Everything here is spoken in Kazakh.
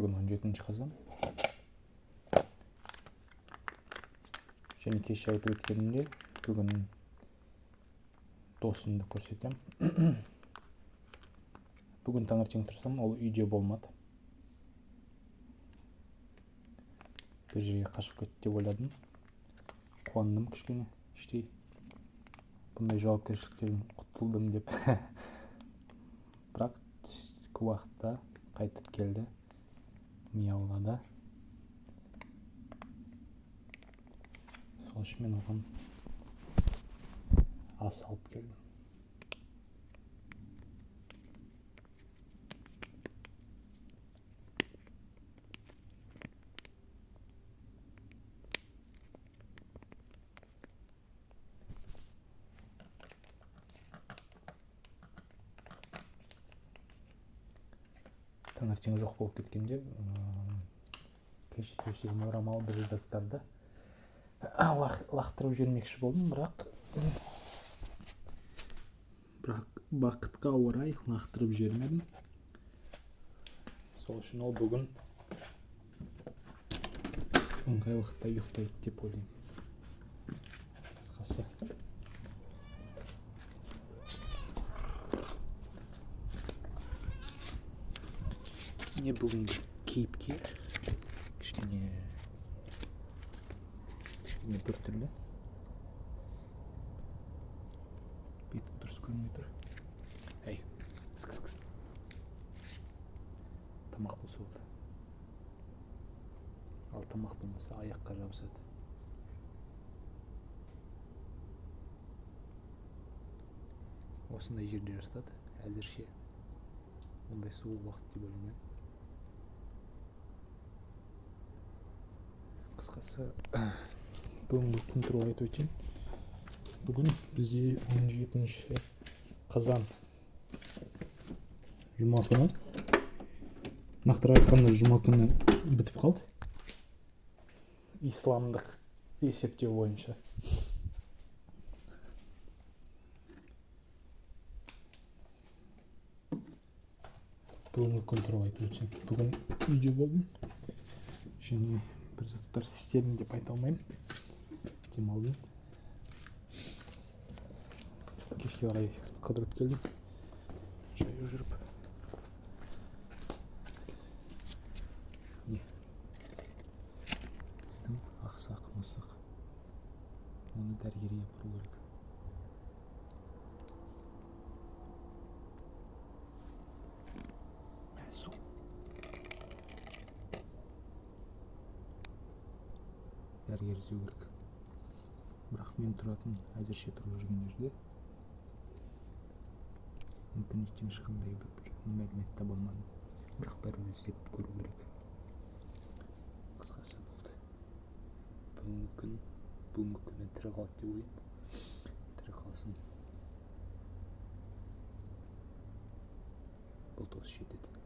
Бүгін 17 қазан. Және кеше айтып өткенімде бүгін досымды көрсетем. Бүгін таңертең тұрсам, ол үйде болмады. Бір жерге қашып кетті деп ойладым. Қуандым кішкене, іштей. Бұндай жауапкершіліктен құтылдым деп. Бірақ түскі уақытта қайтып келді. Мияулады. Сол үшін мен оған ас алып келдім. Таңертең жоқ болып кеткенде кеше төсегіме орамал бір заттарды лақтырып жібермекші болдым, бірақ бақытқа орай лақтырып жібермедім. Сол үшін ол бүгін ыңғайлықта ұйықтайды деп ойлаймын. Қысқасы. Не бүгінгі кейіпкер кішкене бір түрлі. Беті дұрыс көрмей тұр. Әй, кіс. Тамақ болса болды. Ал тамақ болмаса аяққа жабысады. Осындай жерде жасады. Әзірше ондай суық уақыт деп ойлаймын. Қысқасы, бүгінгі күн туралы айтып өтейін. Бүгін бізде 17 қазан жұма күні. Нақтырақ айтқанда жұма күні бітіп қалды. Исламдық есептеу бойынша. Бүгінгі күн туралы айтып өтсем. Бүгін үйде болдым. Және бір заттар істедім деп айта алмаймын. Демалдым. Кешке қарай қыдырып келдім. Жаяу жүріп. Біздің ақсақ мысық. Оны дәрігерге апару керек. Дәрігер іздеу керек. Бірақ мен тұратын әзірше тұрып жүрген жерде интернеттен ешқандай бір мәлімет таба алмадым. Бірақ бәрібір іздеп көру керек. Қысқасы болды. Бүгінгі күні тірі қалады деп ойлаймын. Тірі қалсын. Бұл дос жетеді.